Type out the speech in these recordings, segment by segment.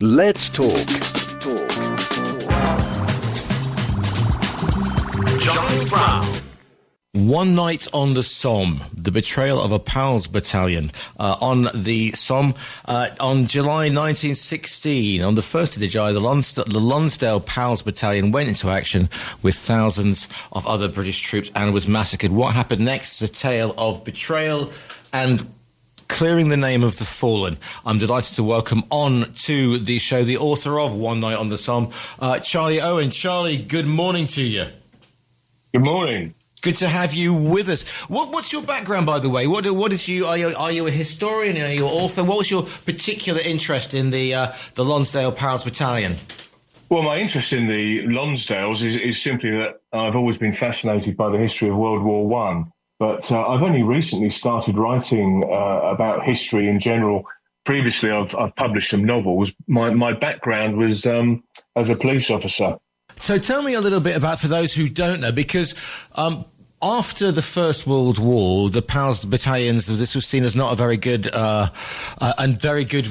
Let's talk. Giles Brown. One night on the Somme, the betrayal of a Pals Battalion on the Somme. On July 1916, on the 1st of July, the Lonsdale Pals Battalion went into action with thousands of other British troops and was massacred. What happened next is a tale of betrayal and clearing the name of the fallen. I'm delighted to welcome on to the show the author of One Night on the Somme, Charlie Owen. Charlie, good morning to you. Good morning. Good to have you with us. What's your background, by the way? What did you? Are you a historian? Are you an author? What was your particular interest in the Lonsdale Pals Battalion? Well, my interest in the Lonsdales is simply that I've always been fascinated by the history of World War One, but I've only recently started writing about history in general. Previously, I've published some novels. My background was as a police officer. So tell me a little bit about, for those who don't know, because after the First World War, the Pals battalions, this was seen as not a very good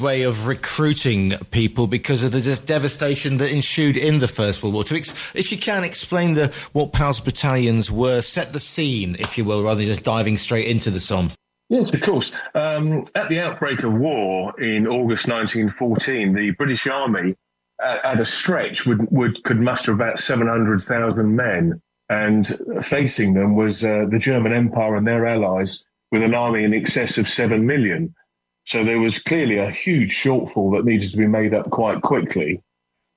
way of recruiting people because of the devastation that ensued in the First World War. If you can, explain what Pals battalions were, set the scene, if you will, rather than just diving straight into the Somme. Yes, of course. At the outbreak of war in August 1914, the British Army, at a stretch, could muster about 700,000 men. And facing them was the German Empire and their allies with an army in excess of 7 million. So there was clearly a huge shortfall that needed to be made up quite quickly.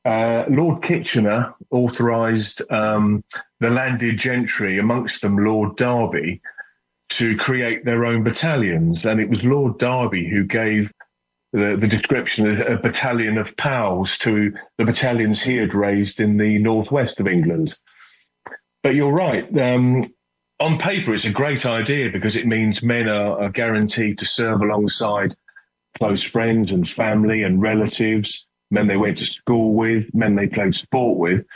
Lord Kitchener authorised the landed gentry, amongst them Lord Derby, to create their own battalions. And it was Lord Derby who gave the description of a battalion of pals to the battalions he had raised in the northwest of England. But you're right. On paper, it's a great idea because it means men are guaranteed to serve alongside close friends and family and relatives, men they went to school with, men they played sport with.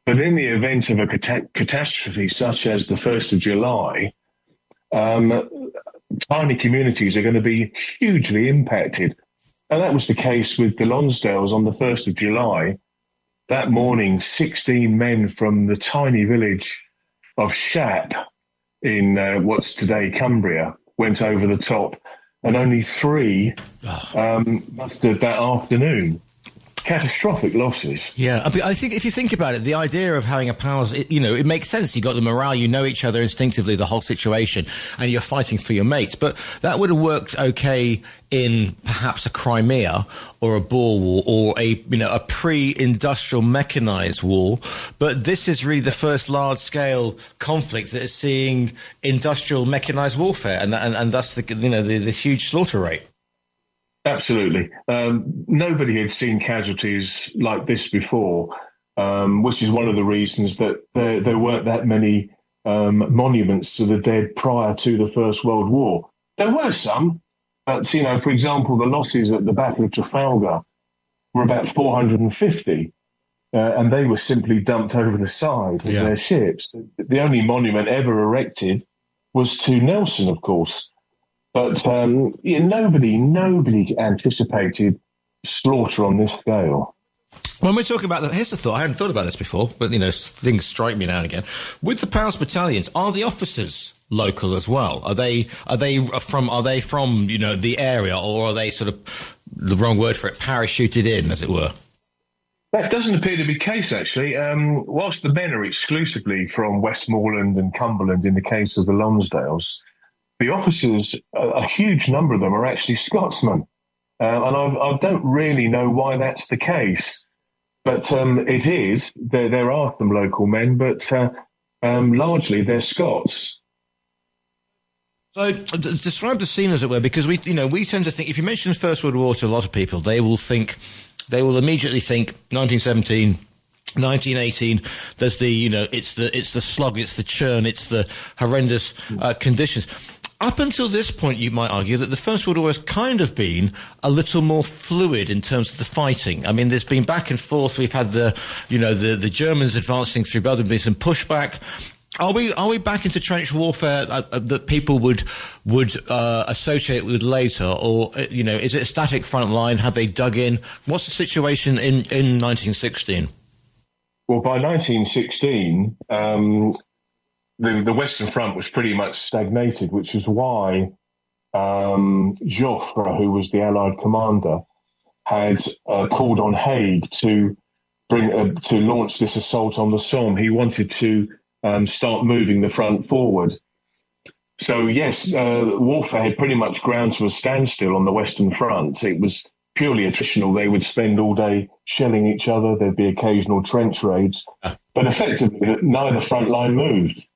But in the event of a catastrophe such as the 1st of July, tiny communities are going to be hugely impacted. And that was the case with the Lonsdales on the 1st of July. That morning, 16 men from the tiny village of Shap in what's today Cumbria went over the top, and only 3 mustered that afternoon. Catastrophic losses. Yeah, I think if you think about it, the idea of having a Pals, it makes sense. You've got the morale, you know each other instinctively, the whole situation, and you're fighting for your mates. But that would have worked okay in perhaps a Crimea or a Boer War or a pre-industrial mechanized war. But this is really the first large-scale conflict that is seeing industrial mechanized warfare, and thus the huge slaughter rate. Absolutely. Nobody had seen casualties like this before, which is one of the reasons that there weren't that many monuments to the dead prior to the First World War. There were some, but, for example, the losses at the Battle of Trafalgar were about 450, and they were simply dumped over the side with their ships. The only monument ever erected was to Nelson, of course. But nobody anticipated slaughter on this scale. When we're talking about that, here's the thought. I hadn't thought about this before, but things strike me now and again. With the Pals battalions, are the officers local as well? Are they from the area, or are they sort of, the wrong word for it, parachuted in, as it were? That doesn't appear to be the case, actually. Whilst the men are exclusively from Westmoreland and Cumberland in the case of the Lonsdales, the officers, a huge number of them, are actually Scotsmen. And I don't really know why that's the case. But it is. There are some local men, but largely they're Scots. So describe the scene, as it were, because we tend to think, if you mention the First World War to a lot of people, they will immediately think 1917, 1918, there's it's the slug, it's the churn, it's the horrendous conditions. Up until this point, you might argue that the First World War has kind of been a little more fluid in terms of the fighting. I mean, there's been back and forth. We've had the Germans advancing through Belgium, there's been some pushback. Are we back into trench warfare that people would associate with later, or is it a static front line? Have they dug in? What's the situation in 1916? Well, by 1916, the Western Front was pretty much stagnated, which is why Joffre, who was the Allied commander, had called on Haig to launch this assault on the Somme. He wanted to start moving the front forward. So, yes, warfare had pretty much ground to a standstill on the Western Front. It was purely attritional. They would spend all day shelling each other. There'd be occasional trench raids. But effectively, neither front line moved.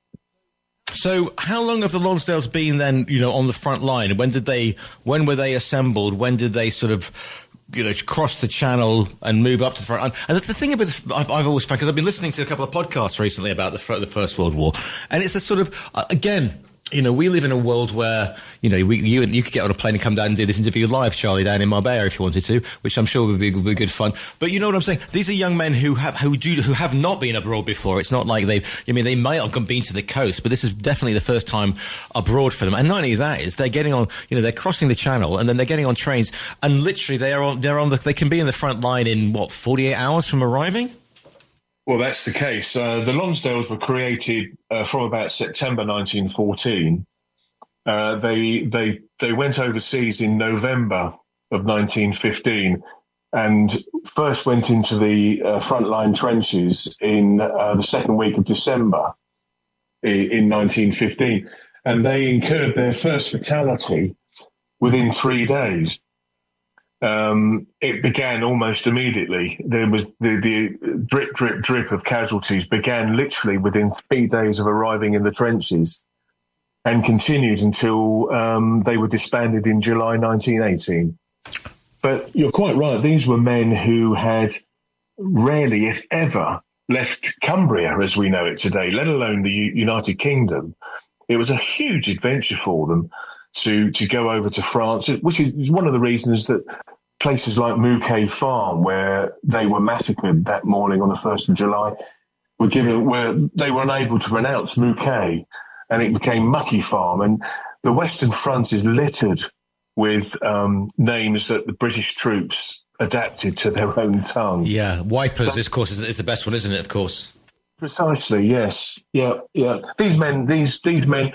So how long have the Lonsdales been then, on the front line? When were they assembled? When did they sort of cross the channel and move up to the front. And that's the thing about I've always found, because I've been listening to a couple of podcasts recently about the First World War, and it's the sort of, again, we live in a world where, you could get on a plane and come down and do this interview live, Charlie, down in Marbella if you wanted to, which I'm sure would be good fun. But you know what I'm saying? These are young men who have not been abroad before. It's not like they may have been to the coast, but this is definitely the first time abroad for them. And not only that, is they're getting on, they're crossing the channel and then they're getting on trains, and literally they can be in the front line in 48 hours from arriving? Well, that's the case. The Lonsdales were created from about September 1914. They went overseas in November of 1915 and first went into the frontline trenches in the second week of December in 1915. And they incurred their first fatality within 3 days. It began almost immediately. There was the drip, drip, drip of casualties began literally within 3 days of arriving in the trenches and continued until they were disbanded in July 1918. But you're quite right. These were men who had rarely, if ever, left Cumbria as we know it today, let alone the United Kingdom. It was a huge adventure for them to go over to France, which is one of the reasons that places like Mouquet Farm, where they were massacred that morning on the 1st of July, where they were unable to pronounce Mouquet, and it became Mucky Farm. And the Western Front is littered with names that the British troops adapted to their own tongue. Yeah, Wipers, of course, is the best one, isn't it, of course? Precisely, yes. Yeah. These men,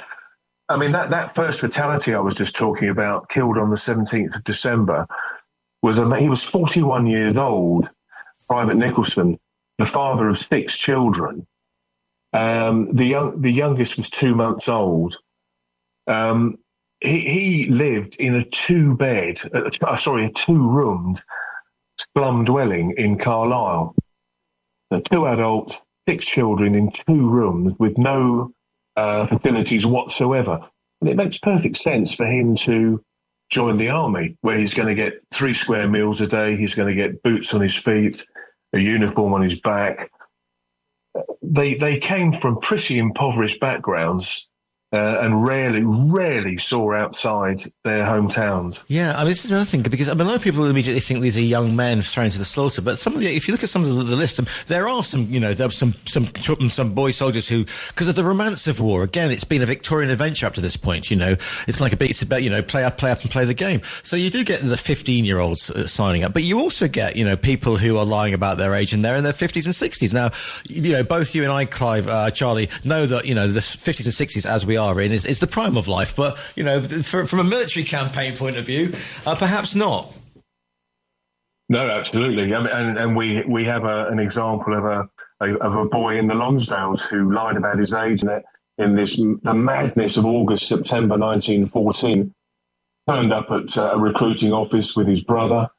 I mean, that first fatality I was just talking about, killed on the 17th of December, he was 41 years old, Private Nicholson, the father of 6 children. The youngest was 2 months old. He lived in a 2-roomed slum dwelling in Carlisle. 2 adults, 6 children in 2 rooms with no facilities whatsoever. And it makes perfect sense for him to join the army, where he's going to get 3 square meals a day, he's going to get boots on his feet, a uniform on his back. They came from pretty impoverished backgrounds and rarely saw outside their hometowns. Yeah, I mean, this is another thing, because a lot of people immediately think these are young men thrown to the slaughter, but if you look at some of the list, there are some, there are some boy soldiers who, because of the romance of war, again, it's been a Victorian adventure up to this point, it's like it's about, play up and play the game. So you do get the 15-year-olds signing up, but you also get, people who are lying about their age and they're in their 50s and 60s. Now, both you and I, Clive, Charlie, know that, the 50s and 60s, as we are in, is the prime of life, but from a military campaign point of view, perhaps not. No, absolutely. I mean, and we have an example of a boy in the Lonsdales who lied about his age in the madness of September 1914. Turned up at a recruiting office with his brother,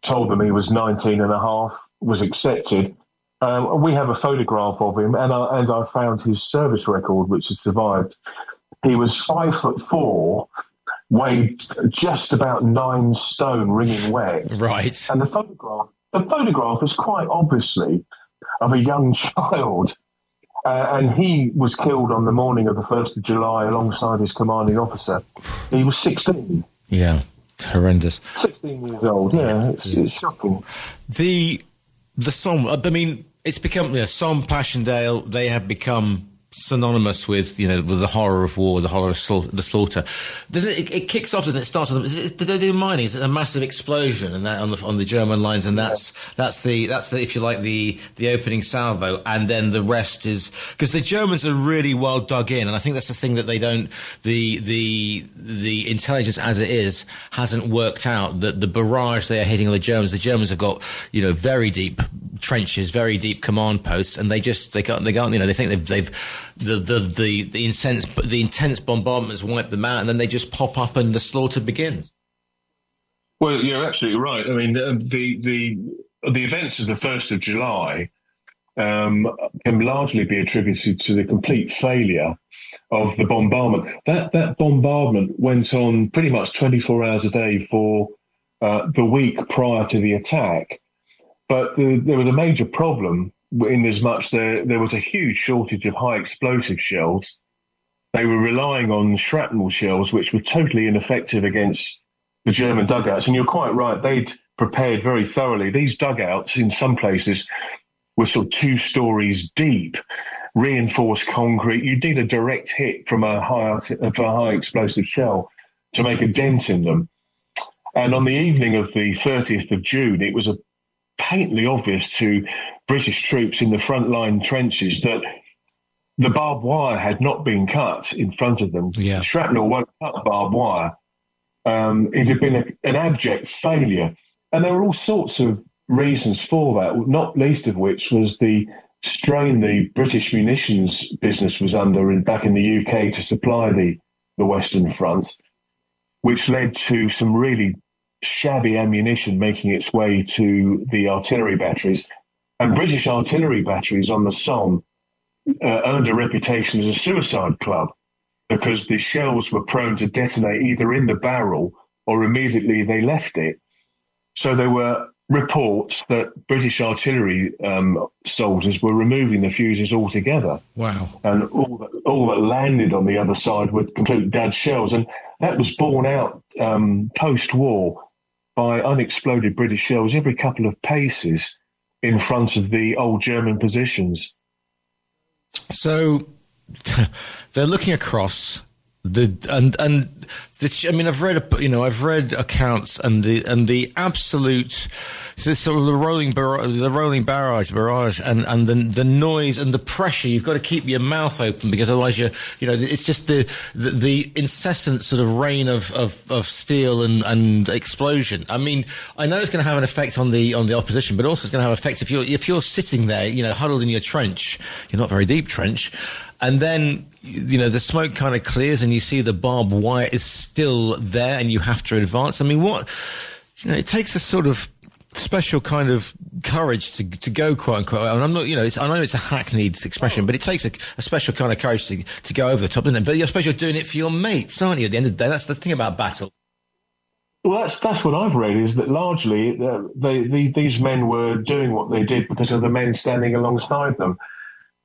told them he was 19 and a half, was accepted. We have a photograph of him, and I found his service record, which has survived. He was 5'4", weighed just about 9 stone, wringing wet. Right. And the photograph is quite obviously of a young child, and he was killed on the morning of the 1st of July alongside his commanding officer. He was 16. Yeah, horrendous. 16 years old. Yeah, it's shocking. The Somme, I mean, it's become Somme, Passchendaele. They have become synonymous with with the horror of war, the horror of the slaughter. It kicks off, doesn't it? Starts on they do mining. It's a massive explosion, and that on the German lines, and that's the if you like the opening salvo, and then the rest is because the Germans are really well dug in, and I think that's the thing that they don't the intelligence as it is hasn't worked out that the barrage they are hitting on the Germans have got very deep trenches, very deep command posts, and they can't they think they've the intense bombardments wipe them out, and then they just pop up and the slaughter begins. Well, you're absolutely right. I mean, the events of the 1st of July can largely be attributed to the complete failure of the bombardment. That bombardment went on pretty much 24 hours a day for the week prior to the attack. But there was a major problem in as much there was a huge shortage of high explosive shells. They were relying on shrapnel shells, which were totally ineffective against the German dugouts. And you're quite right, they'd prepared very thoroughly. These dugouts, in some places, were sort of 2 stories deep, reinforced concrete. You'd need a direct hit from a high explosive shell to make a dent in them. And on the evening of the 30th of June, it was patently obvious to British troops in the frontline trenches that the barbed wire had not been cut in front of them. Yeah. Shrapnel won't cut barbed wire. It had been an abject failure. And there were all sorts of reasons for that, not least of which was the strain the British munitions business was under back in the UK to supply the Western Front, which led to some really shabby ammunition making its way to the artillery batteries. And British artillery batteries on the Somme earned a reputation as a suicide club because the shells were prone to detonate either in the barrel or immediately they left it. So there were reports that British artillery soldiers were removing the fuses altogether. Wow. And all that landed on the other side were complete dud shells. And that was borne out post-war by unexploded British shells every couple of paces in front of the old German positions. So they're looking across I've read accounts and the absolute sort of the rolling barrage and the noise and the pressure. You've got to keep your mouth open because otherwise it's just the incessant sort of rain of steel and explosion. I mean, I know it's going to have an effect on the opposition, but also it's going to have an effect if you're sitting there, huddled in your trench, you're not very deep trench. And then, the smoke kind of clears and you see the barbed wire is still there and you have to advance. I mean, it takes a sort of special kind of courage to go, quote unquote. And I'm not, I know it's a hackneyed expression, but it takes a special kind of courage to go over the top, doesn't it? But I suppose you're doing it for your mates, aren't you? At the end of the day, that's the thing about battle. Well, that's what I've read, is that largely these men were doing what they did because of the men standing alongside them.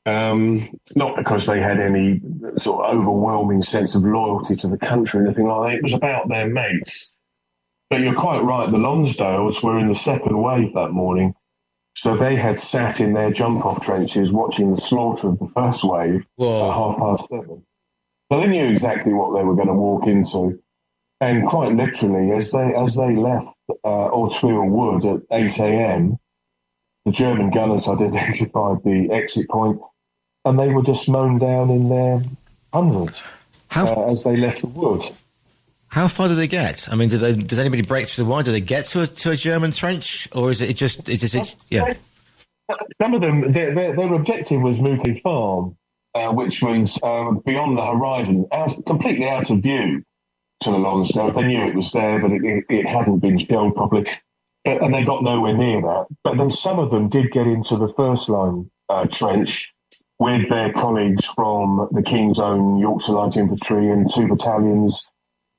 Not because they had any sort of overwhelming sense of loyalty to the country or anything like that. It was about their mates. But you're quite right, the Lonsdales were in the second wave that morning, so they had sat in their jump-off trenches watching the slaughter of the first wave at 7:30. So they knew exactly what they were going to walk into. And quite literally, as they left Ortwell Wood at 8 a.m., the German gunners identified the exit point, and they were just mown down in their hundreds as they left the wood. How far did they get? I mean, did anybody break through the wire? Did they get to a German trench, or is it just? Yeah. Some of them, their objective was Mookley Farm, which was beyond the horizon, completely out of view to the Lonsdale. They knew it was there, but it hadn't been shelled properly, and they got nowhere near that. But then some of them did get into the first line trench with their colleagues from the King's Own Yorkshire Light Infantry and 2 battalions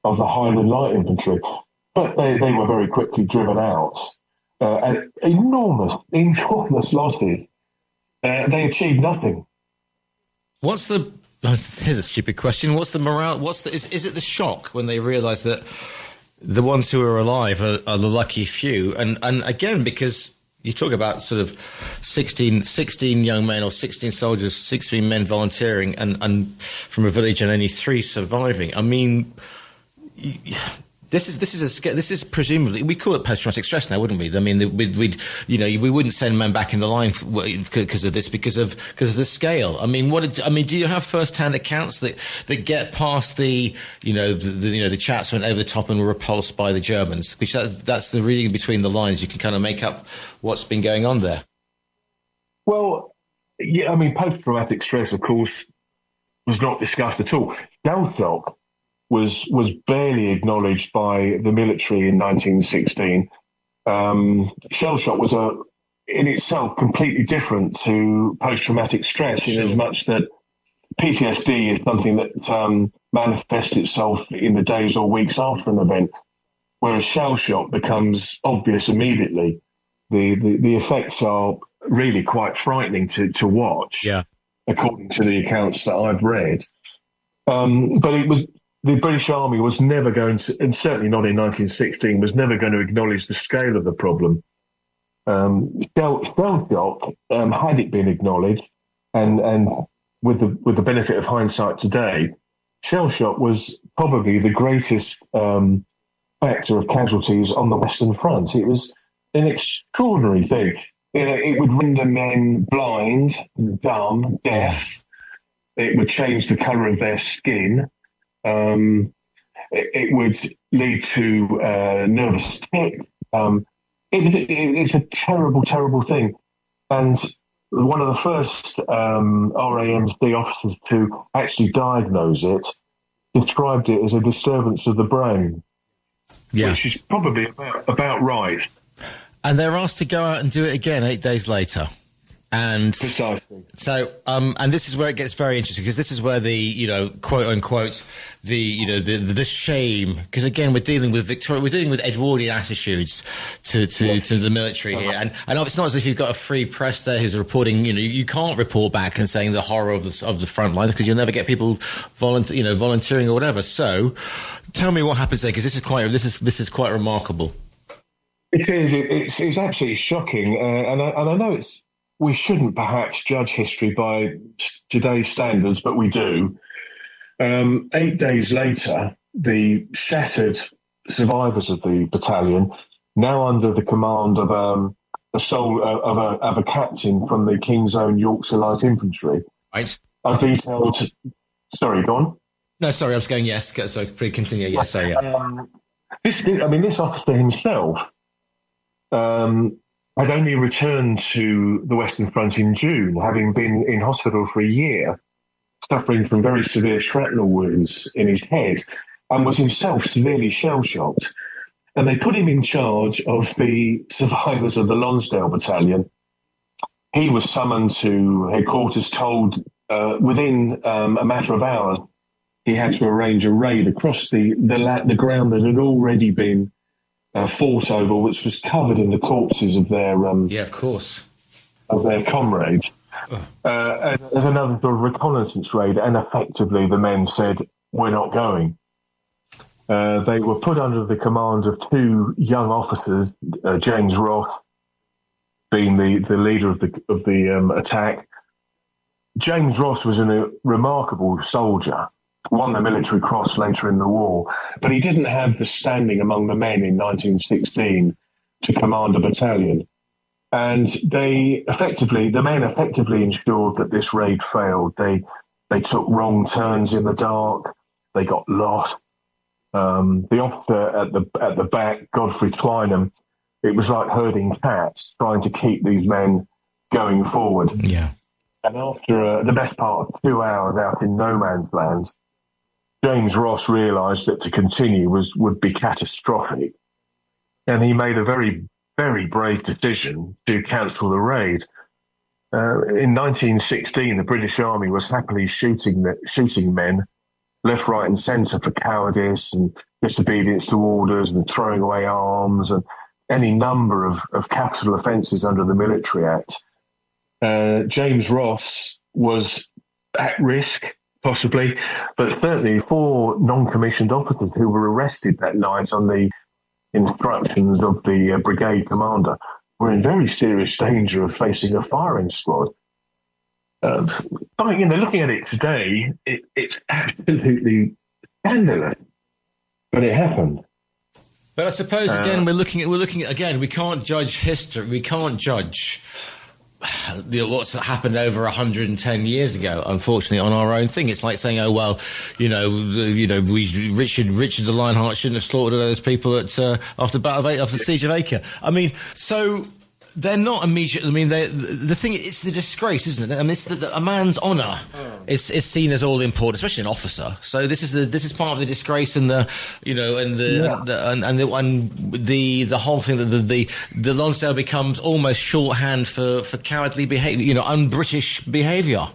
of the Highland Light Infantry. But they were very quickly driven out. At enormous losses. They achieved nothing. Here's a stupid question. What's the morale? Is it the shock when they realise that the ones who are alive are the lucky few? And again, because You talk about sort of 16 young men or 16 soldiers, 16 men volunteering and from a village and only 3 surviving. I mean, this is presumably, we call it post-traumatic stress now, wouldn't we? I mean, we wouldn't send men back in the line because of this, because of the scale. I mean, do you have first-hand accounts that get past the chaps went over the top and were repulsed by the Germans? Which that's the reading between the lines. You can kind of make up what's been going on there. Well, yeah, I mean, post-traumatic stress, of course, was not discussed at all. Shellshock was barely acknowledged by the military in 1916. Shellshock was in itself completely different to post-traumatic stress, in as much that PTSD is something that manifests itself in the days or weeks after an event, whereas shellshock becomes obvious immediately. The effects are really quite frightening to watch, according to the accounts that I've read. But the British Army was never going to, and certainly not in 1916, was never going to acknowledge the scale of the problem. Shellshock, had it been acknowledged, and with the benefit of hindsight today, shellshock was probably the greatest factor of casualties on the Western Front. It was an extraordinary thing. It would render men blind, dumb, deaf. It would change the colour of their skin. It would lead to nervous tic. It's a terrible, terrible thing. And one of the first RAMC officers to actually diagnose it described it as a disturbance of the brain, which is probably about right. And they're asked to go out and do it again 8 days later. And precisely. So, and this is where it gets very interesting, because this is where the, quote unquote, the shame, because again, we're dealing with Edwardian attitudes to the military here. And it's not as if you've got a free press there who's reporting, you can't report back and saying the horror of the front lines, because you'll never get people volunteering or whatever. So tell me what happens there, because this is quite remarkable. It is. It's absolutely shocking. And I know we shouldn't perhaps judge history by today's standards, but we do. 8 days later, the shattered survivors of the battalion, now under the command of a captain from the King's Own Yorkshire Light Infantry, right, are detailed. Sorry, go on. No, sorry, I was going yes. So please continue. Yes, sorry. Yeah. This officer himself had only returned to the Western Front in June, having been in hospital for a year, suffering from very severe shrapnel wounds in his head, and was himself severely shell-shocked. And they put him in charge of the survivors of the Lonsdale Battalion. He was summoned to headquarters, told within a matter of hours he had to arrange a raid across the ground that had already been fought over, which was covered in the corpses of their of their comrades. As another sort of reconnaissance raid, and effectively the men said, "We're not going." They were put under the command of 2 young officers, James Ross being the leader of the attack. James Ross was a remarkable soldier, won the Military Cross later in the war, but he didn't have the standing among the men in 1916 to command a battalion. And the men effectively ensured that this raid failed. They took wrong turns in the dark. They got lost. The officer at the back, Godfrey Twynham, it was like herding cats, trying to keep these men going forward. Yeah. And after the best part of 2 hours out in no man's land, James Ross realised that to continue would be catastrophic, and he made a very, very brave decision to cancel the raid. In 1916, the British Army was happily shooting men left, right and centre for cowardice and disobedience to orders and throwing away arms and any number of capital offences under the Military Act. James Ross was at risk, possibly, but certainly 4 non-commissioned officers who were arrested that night on the instructions of the brigade commander were in very serious danger of facing a firing squad. Looking at it today, it's absolutely scandalous, but it happened. But I suppose again we're looking at again. We can't judge history. We can't judge what's happened over 110 years ago. Unfortunately, on our own thing, it's like saying, "Oh well, Richard the Lionheart shouldn't have slaughtered those people after the siege of Acre." I mean, so. They're not immediate. I mean, the thing. It's the disgrace, isn't it? I mean, it's a man's honour is seen as all important, especially an officer. So this is part of the disgrace and the whole thing that the Lonsdale becomes almost shorthand for cowardly behaviour, un-British behaviour.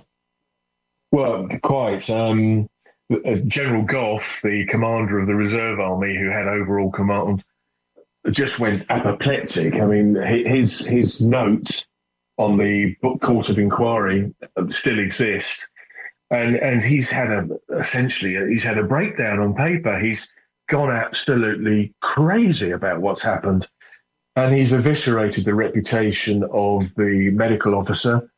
Well, quite. General Gough, the commander of the reserve army, who had overall command, just went apoplectic. I mean, his notes on the court of inquiry still exist, and he's had a breakdown on paper. He's gone absolutely crazy about what's happened, and he's eviscerated the reputation of the medical officer,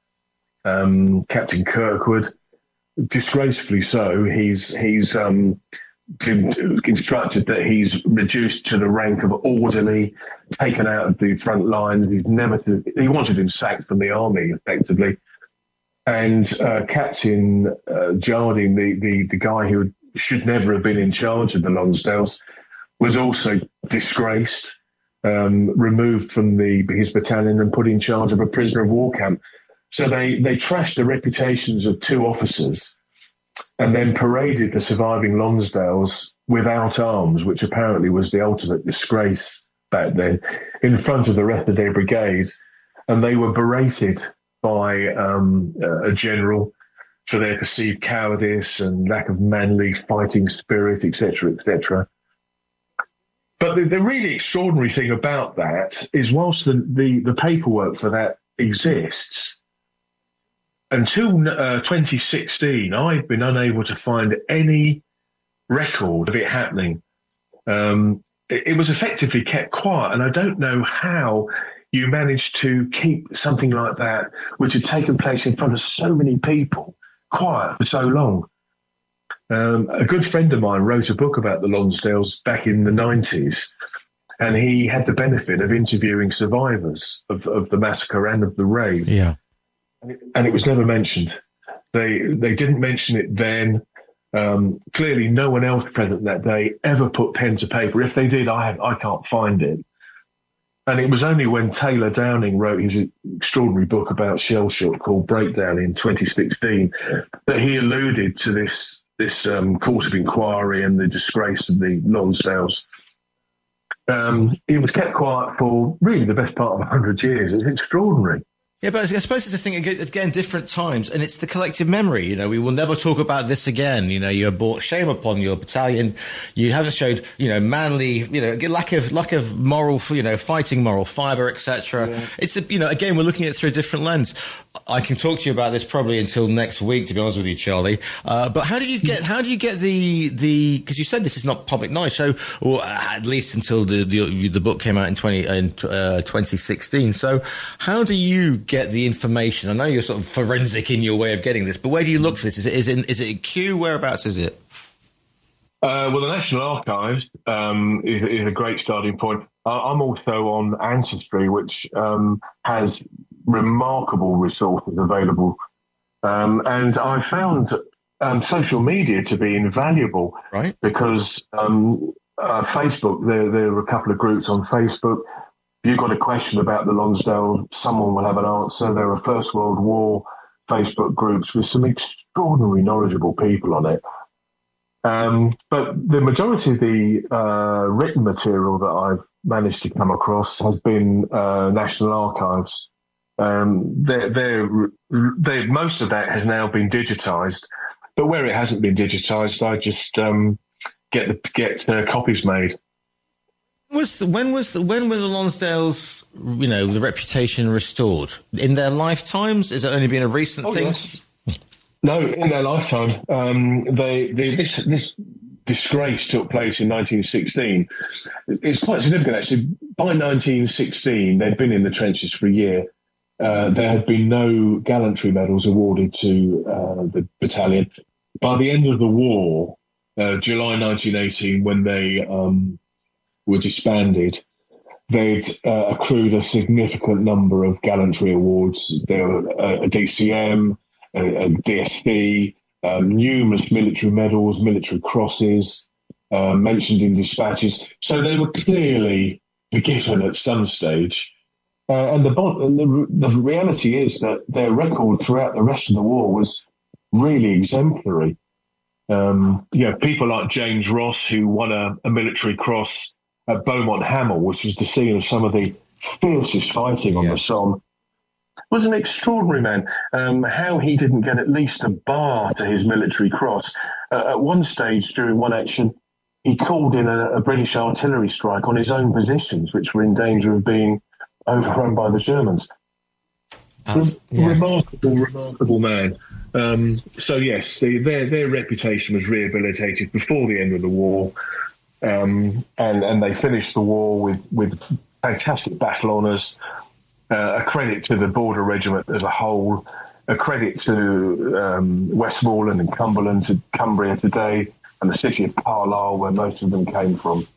Captain Kirkwood. Disgracefully so. He's instructed that he's reduced to the rank of orderly, taken out of the front line. He wanted him sacked from the army, effectively. And Captain Jardine, the guy who should never have been in charge of the Lonsdales, was also disgraced, removed from his battalion and put in charge of a prisoner of war camp. So they trashed the reputations of two officers and then paraded the surviving Lonsdales without arms, which apparently was the ultimate disgrace back then, in front of the rest of their brigades. And they were berated by a general for their perceived cowardice and lack of manly fighting spirit, etc., etc. But the really extraordinary thing about that is, whilst the paperwork for that exists, until 2016, I've been unable to find any record of it happening. It was effectively kept quiet, and I don't know how you managed to keep something like that, which had taken place in front of so many people, quiet for so long. A good friend of mine wrote a book about the Lonsdales back in the 90s, and he had the benefit of interviewing survivors of the massacre and of the raid. Yeah. And it was never mentioned. They didn't mention it then. Clearly, no one else present that day ever put pen to paper. If they did, I can't find it. And it was only when Taylor Downing wrote his extraordinary book about shellshock called Breakdown in 2016 that he alluded to this court of inquiry and the disgrace of the Lonsdales. It was kept quiet for really the best part of 100 years. It's extraordinary. Yeah, but I suppose it's the thing, again, different times, and it's the collective memory. We will never talk about this again. You brought shame upon your battalion. You haven't showed, manly, lack of moral, fighting moral fibre, etc. Yeah. It's, again, we're looking at it through a different lens. I can talk to you about this probably until next week, to be honest with you, Charlie. But how do you get the, because you said this is not public knowledge, so, or at least until the book came out in 2016. So how do you get the information? I know you're sort of forensic in your way of getting this, but where do you look for this? Is it in Kew? Whereabouts is it? Well, the National Archives is a great starting point. I'm also on Ancestry, which has remarkable resources available. And I found social media to be invaluable, right? Because Facebook, there are a couple of groups on Facebook. If you've got a question about the Lonsdale, someone will have an answer. There are First World War Facebook groups with some extraordinarily knowledgeable people on it. But the majority of the written material that I've managed to come across has been National Archives. Most of that has now been digitised, but where it hasn't been digitised, I just get copies made. When were the Lonsdales, the reputation restored? In their lifetimes? Has it only been a recent thing? Yes. No, in their lifetime. This disgrace took place in 1916. It's quite significant, actually. by 1916, they'd been in the trenches for a year. There had been no gallantry medals awarded to the battalion. By the end of the war, July 1918, when they were disbanded, they'd accrued a significant number of gallantry awards. There were a DCM, a DSP, numerous military medals, military crosses, mentioned in dispatches. So they were clearly forgiven at some stage. And the reality is that their record throughout the rest of the war was really exemplary. People like James Ross, who won a military cross at Beaumont Hamel, which was the scene of some of the fiercest fighting on the Somme, was an extraordinary man. How he didn't get at least a bar to his military cross. At one stage during one action, he called in a British artillery strike on his own positions, which were in danger of being overrun by the Germans. Remarkable man. So yes, their reputation was rehabilitated before the end of the war, and they finished the war with fantastic battle honours, a credit to the Border Regiment as a whole, a credit to Westmoreland and Cumberland, to Cumbria today, and the city of Carlisle, where most of them came from.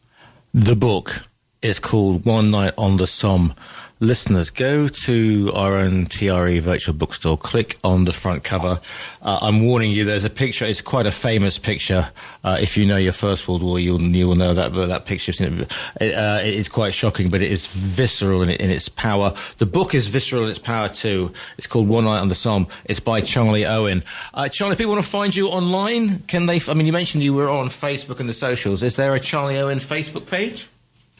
The book is called One Night on the Somme. Listeners, go to our own TRE virtual bookstore, click on the front cover. I'm warning you, there's a picture, it's quite a famous picture. If you know your First World War, you will know that picture. It is quite shocking, but it is visceral in its power. The book is visceral in its power too. It's called One Night on the Somme. It's by Charlie Owen. Charlie, if people want to find you online, can they? I mean, you mentioned you were on Facebook and the socials. Is there a Charlie Owen Facebook page?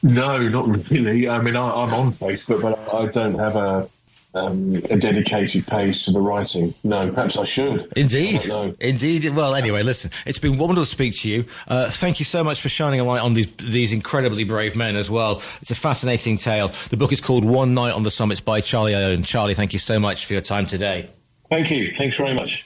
No, not really. I mean, I'm on Facebook, but I don't have a dedicated page to the writing. No, perhaps I should. Indeed. Well, anyway, listen, it's been wonderful to speak to you. Thank you so much for shining a light on these incredibly brave men as well. It's a fascinating tale. The book is called One Night on the Somme. It's by Charlie Owen. Charlie, thank you so much for your time today. Thank you. Thanks very much.